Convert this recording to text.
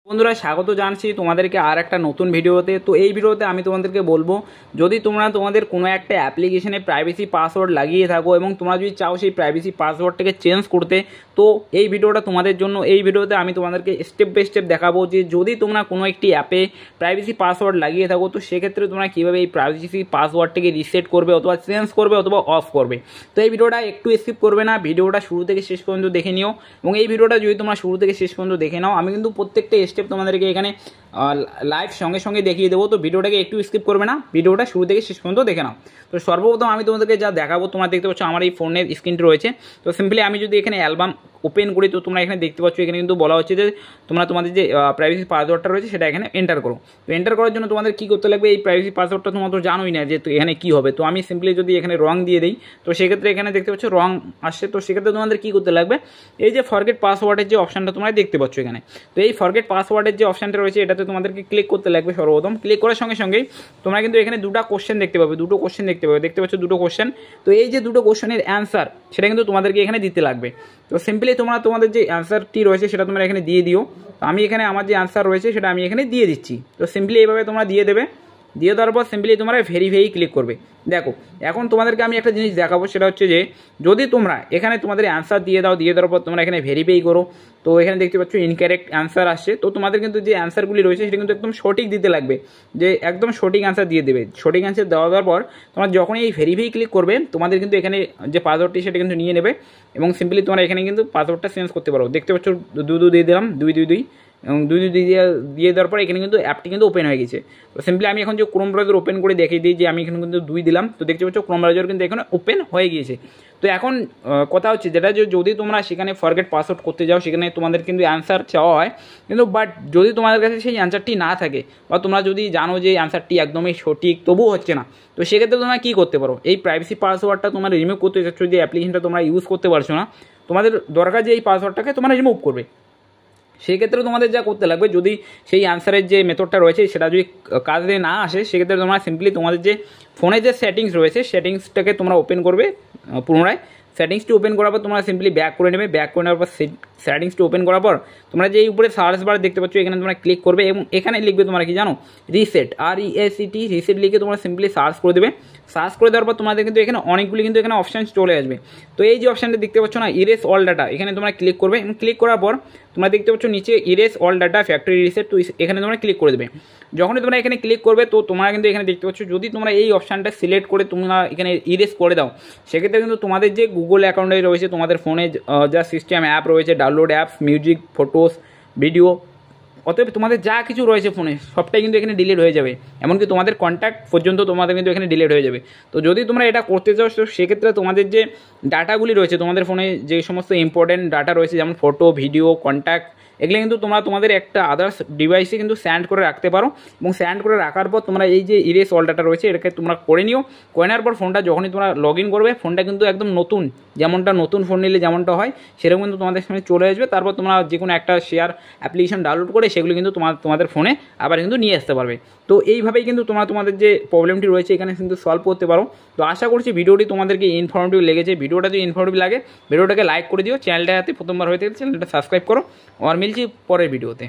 বন্ধুরা স্বাগত জানাচ্ছি তোমাদেরকে আর একটা নতুন ভিডিওতে। তো এই ভিডিওতে আমি তোমাদেরকে বলবো, যদি তোমরা তোমাদের কোনো একটা অ্যাপ্লিকেশনে প্রাইভেসি পাসওয়ার্ড লাগিয়ে থাকো এবং তোমরা যদি চাও সেই প্রাইভেসি পাসওয়ার্ডটাকে চেঞ্জ করতে, তো এই ভিডিওটা তোমাদের জন্য। এই ভিডিওতে আমি তোমাদেরকে স্টেপ বাই স্টেপ দেখাবো যে যদি তোমরা কোনো একটি অ্যাপে প্রাইভেসি পাসওয়ার্ড লাগিয়ে থাকো তো সেক্ষেত্রে তোমরা কীভাবে এই প্রাইভেসি পাসওয়ার্ডটাকে রিসেট করবে অথবা চেঞ্জ করবে অথবা অফ করবে। তো এই ভিডিওটা একটু স্কিপ করবে না, ভিডিওটা শুরু থেকে শেষ পর্যন্ত দেখে নিও। এবং এই ভিডিওটা যদি তোমরা শুরু থেকে শেষ পর্যন্ত দেখে নাও, আমি কিন্তু প্রত্যেকটা স্টেপ তোমাদেরকে এখানে লাইভ সঙ্গে সঙ্গে দেখিয়ে দেবো। তো ভিডিওটাকে একটু স্কিপ করবে না, ভিডিওটা শুরু থেকে শেষ পর্যন্ত দেখে নাও। তো সর্বপ্রথম আমি তোমাদেরকে যা দেখাবো, তোমরা দেখতে পাচ্ছ আমার এই ফোনের স্ক্রিনটি রয়েছে। তো সিম্পলি আমি যদি এখানে অ্যালবাম ওপেন করি তো তোমরা এখানে দেখতে পাচ্ছ, এখানে কিন্তু বলা হচ্ছে যে তোমরা তোমাদের যে প্রাইভেসি পাসওয়ার্ডটা রয়েছে সেটা এখানে এন্টার করো। তো এন্টার করার জন্য তোমাদের কী করতে লাগবে, এই প্রাইভেসি পাসওয়ার্ডটা তোমরা তো জানোই না যে এখানে কী হবে। তো আমি সিম্পলি যদি এখানে রং দিয়ে দিই তো সেক্ষেত্রে এখানে দেখতে পাচ্ছ রং আসছে। তো সেক্ষেত্রে তোমাদের কী করতে লাগবে, এই যে ফরগেট পাসওয়ার্ডের যে অপশানটা তোমরা দেখতে পাচ্ছ এখানে, তো এই ফরগেট পাসওয়ার্ডের যে অপশানটা রয়েছে এটাতে তোমাদেরকে ক্লিক করতে লাগবে। সর্বপ্রথম ক্লিক করার সঙ্গে সঙ্গেই তোমরা কিন্তু এখানে দুটো কোশ্চেন দেখতে পাবে, দেখতে পাচ্ছ দুটো কোশ্চেন। তো এই যে দুটো কোশ্চেনের অ্যান্সার সেটা কিন্তু তোমাদেরকে এখানে দিতে লাগবে। তো সিম্পলি তোমরা তোমাদের যে অ্যান্সারটি রয়েছে সেটা তোমরা এখানে দিয়ে দিও। তো আমি এখানে আমার যে অ্যান্সার রয়েছে সেটা আমি এখানে দিয়ে দিচ্ছি। তো সিম্পলি এইভাবে তোমরা দিয়ে দেবে। দিয়ে দেওয়ার পর সিম্পলি তোমরা ভেরিফাই ক্লিক করবে। দেখো এখন তোমাদেরকে আমি একটা জিনিস দেখাবো, সেটা হচ্ছে যে যদি তোমরা এখানে তোমাদের অ্যান্সার দিয়ে দাও, দিয়ে দেওয়ার পর তোমরা এখানে ভেরিফাই করো, তো এখানে দেখতে পাচ্ছ ইনকারেক্ট অ্যান্সার আসছে। তো তোমাদের কিন্তু যে অ্যান্সারগুলি রয়েছে সেটা কিন্তু একদম সঠিক দিতে লাগবে, যে একদম সঠিক অ্যান্সার দিয়ে দেবে। সঠিক অ্যান্সার দেওয়ার পর তোমরা যখনই এই ভেরিফাই ক্লিক করবে তোমাদের কিন্তু এখানে যে পাসওয়ার্ডটি সেটা কিন্তু নিয়ে নেবে এবং সিম্পলি তোমরা এখানে কিন্তু পাসওয়ার্ডটা চেঞ্জ করতে পারো। দেখতে পাচ্ছ 2 দিয়ে দিলাম, 2 এবং 2 দিয়ে দেওয়ার পর এখানে কিন্তু অ্যাপটি কিন্তু ওপেন হয়ে গেছে। তো সিম্পলি আমি এখন যে ক্রোম ব্রাউজার ওপেন করে দেখিয়ে দিই যে আমি এখানে কিন্তু 2 দিলাম। তো দেখতে পাচ্ছ ক্রোম ব্রাউজার কিন্তু এখানে ওপেন হয়ে গিয়েছে। তো এখন কথা হচ্ছে যেটা, যে যদি তোমরা সেখানে ফরগেট পাসওয়ার্ড করতে যাও সেখানে তোমাদের কিন্তু অ্যান্সার চাওয়া হয়, কিন্তু বাট যদি তোমাদের কাছে সেই অ্যান্সারটি না থাকে বা তোমরা যদি জানো যে অ্যান্সারটি একদমই সঠিক তবুও হচ্ছে না, তো সেক্ষেত্রে তোমরা কী করতে পারো, এই প্রাইভেসি পাসওয়ার্ডটা তোমরা রিমুভ করতে চাচ্ছ, যে অ্যাপ্লিকেশনটা তোমরা ইউজ করতে পারছো না, তোমাদের দরকার যে এই পাসওয়ার্ডটাকে তোমরা রিমুভ করবে। সেই ক্ষেত্রে তোমাদের যা করতে লাগবে, যদি সেই অ্যান্সারের যে মেথডটা রয়েছে সেটা যদি কাজে না আসে সেক্ষেত্রে তোমরা সিম্পলি তোমাদের যে ফোনে যে সেটিংস রয়েছে সেটিংসটাকে তোমরা ওপেন করবে পুনরায়। সেটিংসটি ওপেন করার পর তোমরা সিম্পলি ব্যাক করে নেবে। ব্যাক করে নেওয়ার পর সেটিংসটি ওপেন করার পর তোমরা যে এই উপরে সার্চ বার দেখতে পাচ্ছ এখানে তোমরা ক্লিক করবে এবং এখানে লিখবে তোমরা কি জানো, রিসেট, RESET, রিসেট লিখে তোমরা সিম্পলি সার্চ করে দেবে। সার্চ করে দেওয়ার পর তোমাদের কিন্তু এখানে অনেকগুলি কিন্তু এখানে অপশান চলে আসবে। তো এই যে অপশানটা দেখতে পাচ্ছ না, ইরেজ অল ডাটা, এখানে তোমরা ক্লিক করবে এবং ক্লিক করার পর তোমরা দেখতে পাচ্ছ নিচে erase all data factory reset, তো এখানে তোমরা ক্লিক করে দেবে। যখনই তোমরা এখানে ক্লিক করবে তো তোমরা কিন্তু এখানে দেখতে পাচ্ছ, যদি তোমরা এই অপশানটা সিলেক্ট করে তোমরা এখানে ইরেজ করে দাও সেক্ষেত্রে কিন্তু তোমাদের যে গুগল অ্যাকাউন্টে রয়েছে, তোমাদের ফোনে যা সিস্টেম অ্যাপ রয়েছে, download apps, music, photos, video, অতএব তোমাদের যা কিছু রয়েছে ফোনে সবটাই কিন্তু এখানে ডিলিট হয়ে যাবে। এমনকি তোমাদের কন্ট্যাক্ট পর্যন্ত তোমাদের কিন্তু এখানে ডিলিট হয়ে যাবে। তো যদি তোমরা এটা করতে চাও তো সেক্ষেত্রে তোমাদের যে ডাটাগুলি রয়েছে, তোমাদের ফোনে যে সমস্ত ইম্পর্টেন্ট ডাটা রয়েছে যেমন ফটো, ভিডিও, কন্ট্যাক্ট, এগুলো কিন্তু তোমরা তোমাদের একটা আদার্স ডিভাইসে কিন্তু স্যান্ড করে রাখতে পারো। এবং স্যান্ড করে রাখার পর তোমরা এই যে ইরেজ অল ডাটা রয়েছে এটাকে তোমরা করে নিও। করে নেওয়ার পর ফোনটা যখনই তোমরা লগ ইন করবে ফোনটা কিন্তু একদম নতুন, যেমনটা নতুন ফোন নিলে যেমনটা হয় সেরকম কিন্তু তোমাদের সামনে চলে আসবে। তারপর তোমরা যে কোনো একটা শেয়ার অ্যাপ্লিকেশন ডাউনলোড করে সেগুলো কিন্তু তোমাদের ফোনে আবার কিন্তু নিয়ে আসতে পারবে। তো এইভাবেই কিন্তু তোমরা তোমাদের যে প্রবলেমটি রয়েছে এখানে কিন্তু সলভ করতে পারো। তো আশা করছি ভিডিওটি তোমাদেরকে ইনফরমেটিভ লেগেছে। ভিডিওটা যদি ইনফরমেটিভ লাগে ভিডিওটাকে লাইক করে দিও, চ্যানেলটা হাতে প্রথমবার হয়ে থাকে চ্যানেলটা সাবস্ক্রাইব করো। আর মিলছি পরের ভিডিওতে।